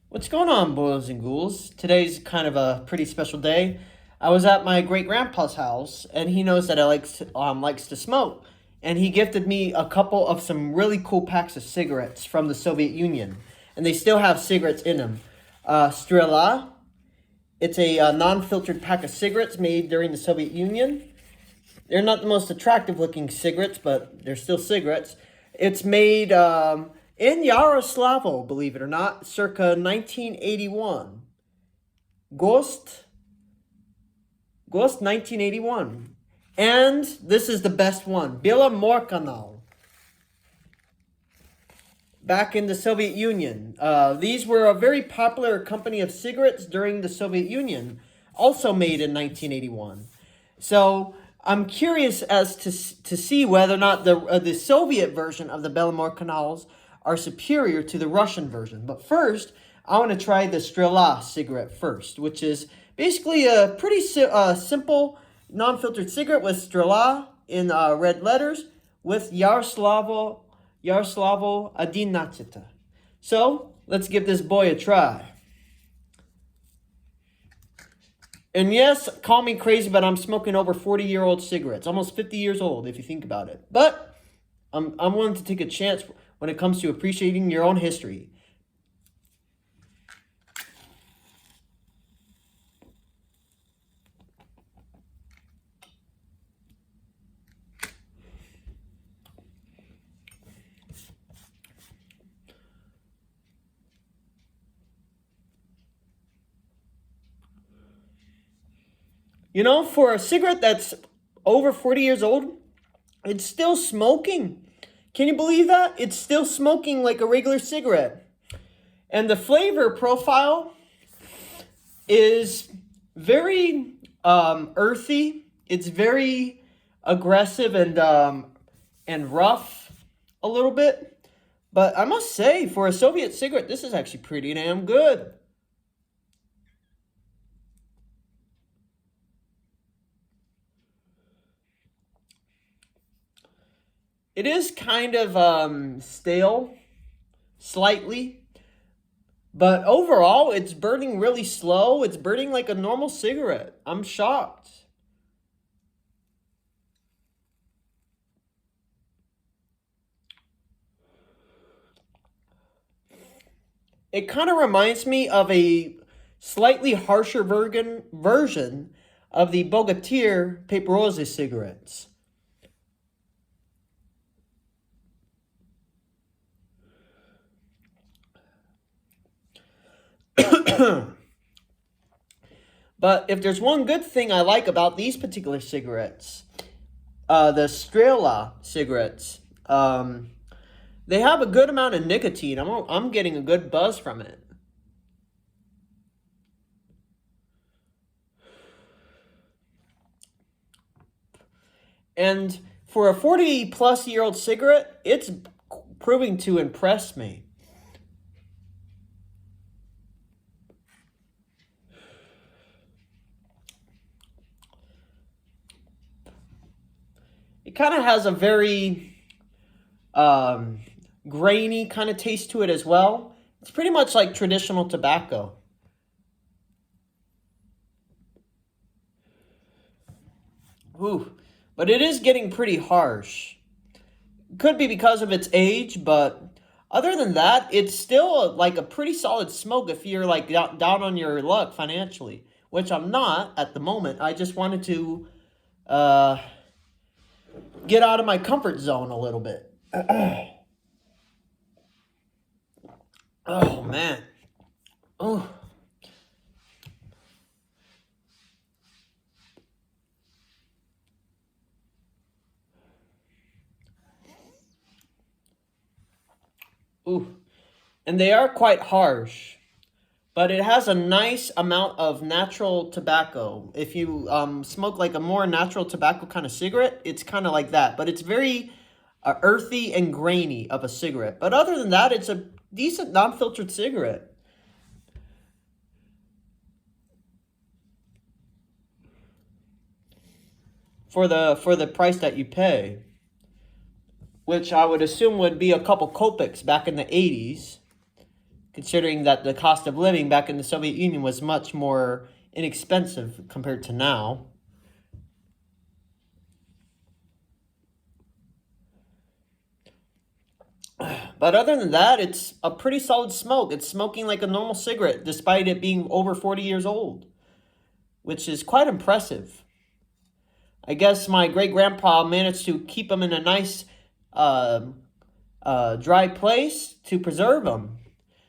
What's going on, boys and ghouls? Today's kind of a pretty special day. I was at my great grandpa's house, and he knows that I likes to smoke, and he gifted me a couple of some really cool packs of cigarettes from the Soviet Union, and they still have cigarettes in them. Strela, it's a non-filtered pack of cigarettes made during the Soviet Union. They're not the most attractive looking cigarettes, but they're still cigarettes. It's made in Yaroslavl, believe it or not, circa 1981. Ghost 1981. And this is the best one, Беломорканал. Back in the Soviet Union. These were a very popular company of cigarettes during the Soviet Union, also made in 1981. So I'm curious as to see whether or not the Soviet version of the Belomorkanals are superior to the Russian version. But first, I want to try the Strela cigarette first, which is basically a pretty simple non-filtered cigarette with Strela in red letters with Yaroslavl 11. So let's give this boy a try. And yes, call me crazy, but I'm smoking over 40-year-old cigarettes. Almost 50 years old, if you think about it. But I'm willing to take a chance when it comes to appreciating your own history. You know, for a cigarette that's over 40 years old, it's still smoking. Can you believe that? It's still smoking like a regular cigarette. And the flavor profile is very earthy. It's very aggressive and rough a little bit. But I must say, for a Soviet cigarette, this is actually pretty damn good. It is kind of stale, slightly. But overall, it's burning really slow. It's burning like a normal cigarette. I'm shocked. It kind of reminds me of a slightly harsher version of the Bogatyr Paperosi cigarettes. But if there's one good thing I like about these particular cigarettes, the Strela cigarettes, they have a good amount of nicotine. I'm getting a good buzz from it. And for a 40-plus-year-old cigarette, it's proving to impress me. It kind of has a very grainy kind of taste to it as well. It's pretty much like traditional tobacco. Ooh, but it is getting pretty harsh. Could be because of its age, but other than that, it's still like a pretty solid smoke if you're like down on your luck financially, which I'm not at the moment. I just wanted to get out of my comfort zone a little bit. Oh, man. Oh. Ooh. And they are quite harsh, but it has a nice amount of natural tobacco. If you smoke like a more natural tobacco kind of cigarette, it's kind of like that. But it's very earthy and grainy of a cigarette. But other than that, it's a decent non-filtered cigarette. For the price that you pay, which I would assume would be a couple kopecks back in the 80s. considering that the cost of living back in the Soviet Union was much more inexpensive compared to now. But other than that, it's a pretty solid smoke. It's smoking like a normal cigarette, despite it being over 40 years old, which is quite impressive. I guess my great-grandpa managed to keep them in a nice dry place to preserve them,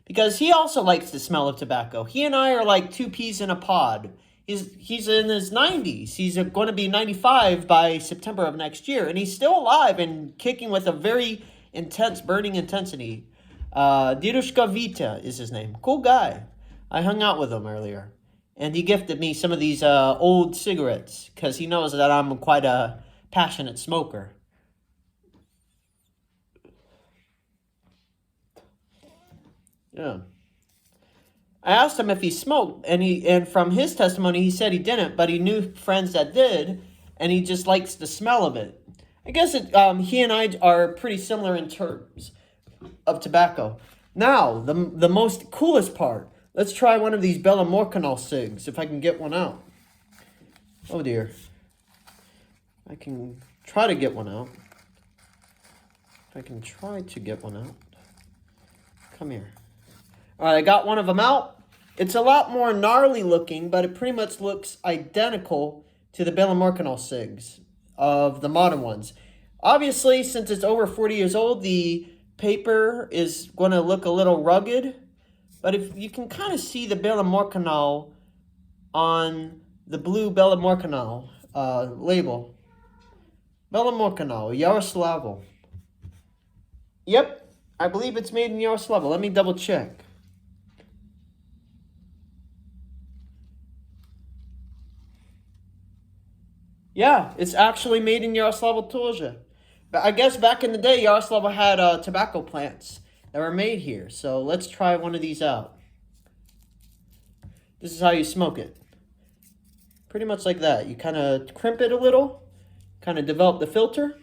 because he also likes the smell of tobacco. He and I are like two peas in a pod. He's in his 90s. He's going to be 95 by September of next year, and he's still alive and kicking with a very intense, burning intensity. Dirushka Vita is his name. Cool guy. I hung out with him earlier, and he gifted me some of these old cigarettes because he knows that I'm quite a passionate smoker. Yeah. I asked him if he smoked, and from his testimony, he said he didn't, but he knew friends that did, and he just likes the smell of it. I guess he and I are pretty similar in terms of tobacco. Now, the most coolest part. Let's try one of these Bella Morcanal cigs, if I can get one out. Oh dear. I can try to get one out. If I can try to get one out. Come here. Alright, I got one of them out. It's a lot more gnarly looking, but it pretty much looks identical to the Bella Morcanal cigs of the modern ones. Obviously, since it's over 40 years old, the paper is going to look a little rugged. But if you can kind of see the Bella Morcanal on the blue Bella Morcanal label. Bella Morcanal, Yaroslavl. Yep, I believe it's made in Yaroslavl. Let me double check. Yeah, it's actually made in Yaroslavl Torja. But I guess back in the day, Yaroslavl had tobacco plants that were made here. So let's try one of these out. This is how you smoke it. Pretty much like that. You kind of crimp it a little, kind of develop the filter.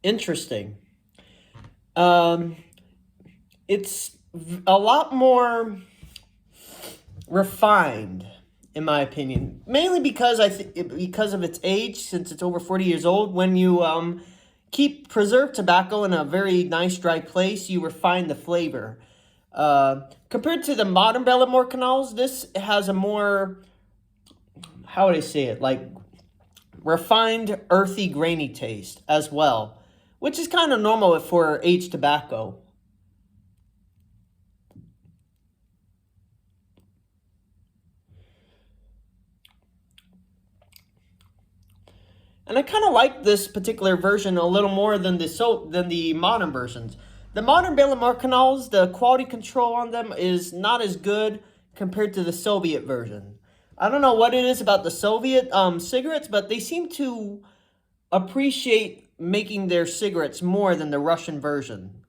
Interesting. It's a lot more refined, in my opinion. Mainly because because of its age, since it's over 40 years old. When you keep preserved tobacco in a very nice dry place, you refine the flavor. Compared to the modern Bella Morcanals, this has a more, how would I say it, like refined, earthy, grainy taste as well, which is kind of normal for aged tobacco. And I kind of like this particular version a little more than the modern versions. The modern Bella Morcanals, the quality control on them is not as good compared to the Soviet version. I don't know what it is about the Soviet cigarettes, but they seem to appreciate making their cigarettes more than the Russian version,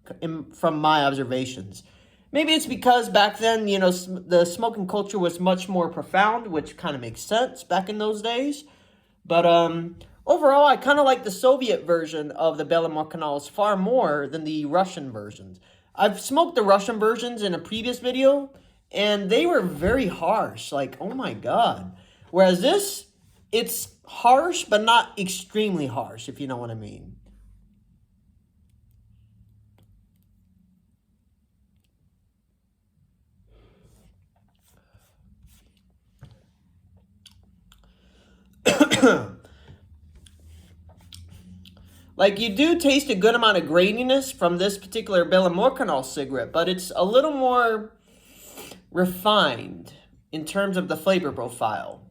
from my observations. Maybe it's because back then, you know, the smoking culture was much more profound, which kind of makes sense back in those days. But overall, I kind of like the Soviet version of the Bella Morcanals far more than the Russian versions. I've smoked the Russian versions in a previous video, and they were very harsh. Like, oh my god. Whereas this, it's harsh, but not extremely harsh, if you know what I mean. Like, you do taste a good amount of graininess from this particular Bella Morcanal cigarette, but it's a little more refined in terms of the flavor profile.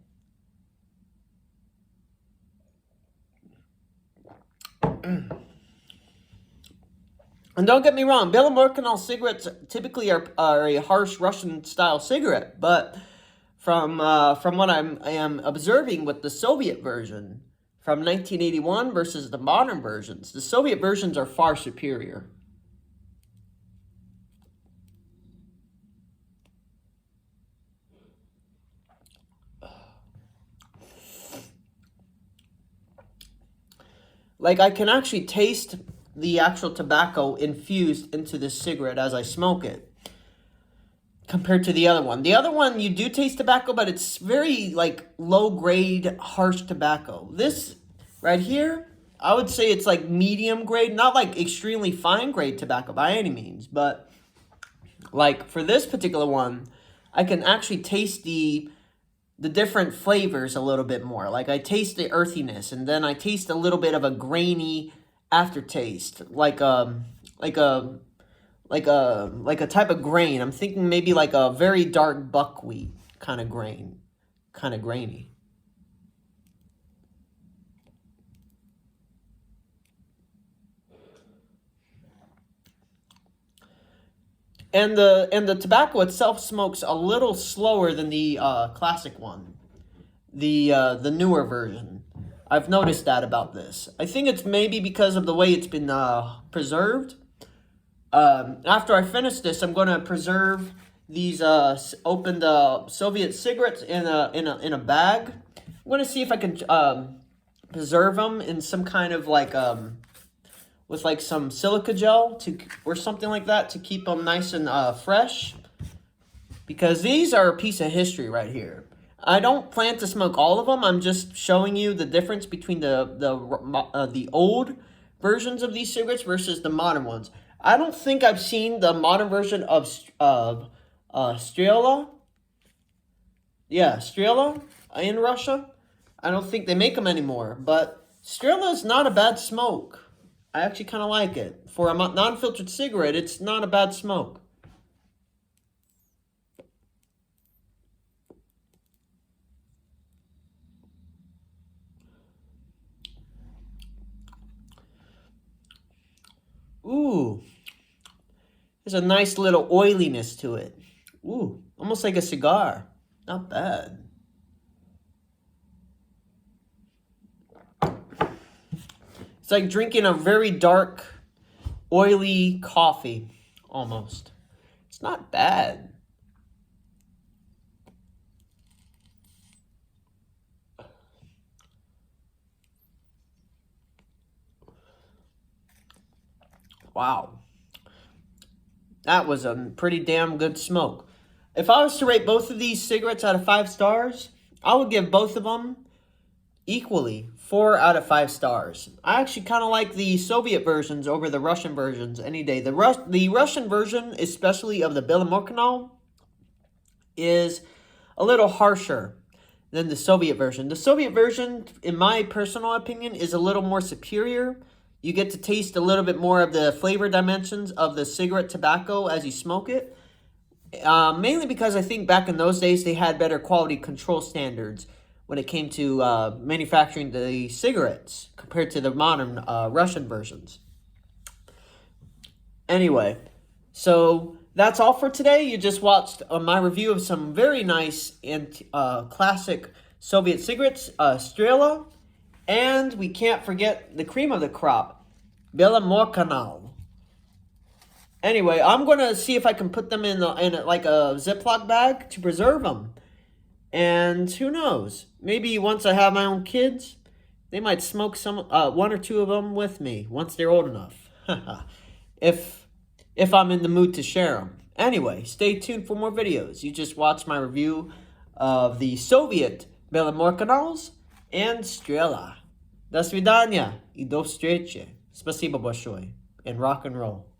And don't get me wrong, Bella Morcanal cigarettes typically are a harsh Russian-style cigarette, but from what I am observing with the Soviet version from 1981 versus the modern versions, the Soviet versions are far superior. like I can actually taste the actual tobacco infused into this cigarette as I smoke it, compared to the other one. The other one, you do taste tobacco, but it's very, like, low-grade, harsh tobacco. This right here, I would say it's, like, medium grade, not, like, extremely fine-grade tobacco by any means, but, like, for this particular one, I can actually taste the different flavors a little bit more. Like, I taste the earthiness, and then I taste a little bit of a grainy aftertaste, like a type of grain. I'm thinking maybe like a very dark buckwheat kind of grain, kind of grainy. And the tobacco itself smokes a little slower than the classic one, the newer version. I've noticed that about this. I think it's maybe because of the way it's been preserved. After I finish this, I'm going to preserve these opened Soviet cigarettes in a bag. I'm going to see if I can preserve them in some kind of like with like some silica gel or something like that to keep them nice and fresh. Because these are a piece of history right here. I don't plan to smoke all of them. I'm just showing you the difference between the old versions of these cigarettes versus the modern ones. I don't think I've seen the modern version of Strela. Yeah, Strela in Russia. I don't think they make them anymore. But Strela is not a bad smoke. I actually kind of like it. For a non-filtered cigarette, it's not a bad smoke. Ooh. There's a nice little oiliness to it. Ooh, almost like a cigar. Not bad. It's like drinking a very dark, oily coffee, almost. It's not bad. Wow. That was a pretty damn good smoke. If I was to rate both of these cigarettes out of 5 stars, I would give both of them equally 4 out of 5 stars. I actually kind of like the Soviet versions over the Russian versions any day. The Russian version, especially of the Беломорканал, is a little harsher than the Soviet version. The Soviet version, in my personal opinion, is a little more superior. You get to taste a little bit more of the flavor dimensions of the cigarette tobacco as you smoke it. Mainly because I think back in those days they had better quality control standards when it came to manufacturing the cigarettes compared to the modern Russian versions. Anyway, so that's all for today. You just watched my review of some very nice and classic Soviet cigarettes, Strela. And we can't forget the cream of the crop, Беломорканал. Anyway, I'm going to see if I can put them in like a Ziploc bag to preserve them. And who knows? Maybe once I have my own kids, they might smoke one or two of them with me once they're old enough. if I'm in the mood to share them. Anyway, stay tuned for more videos. You just watched my review of the Soviet Беломорканals and Strela. До свидания и до встречи. Спасибо большое. And rock and roll.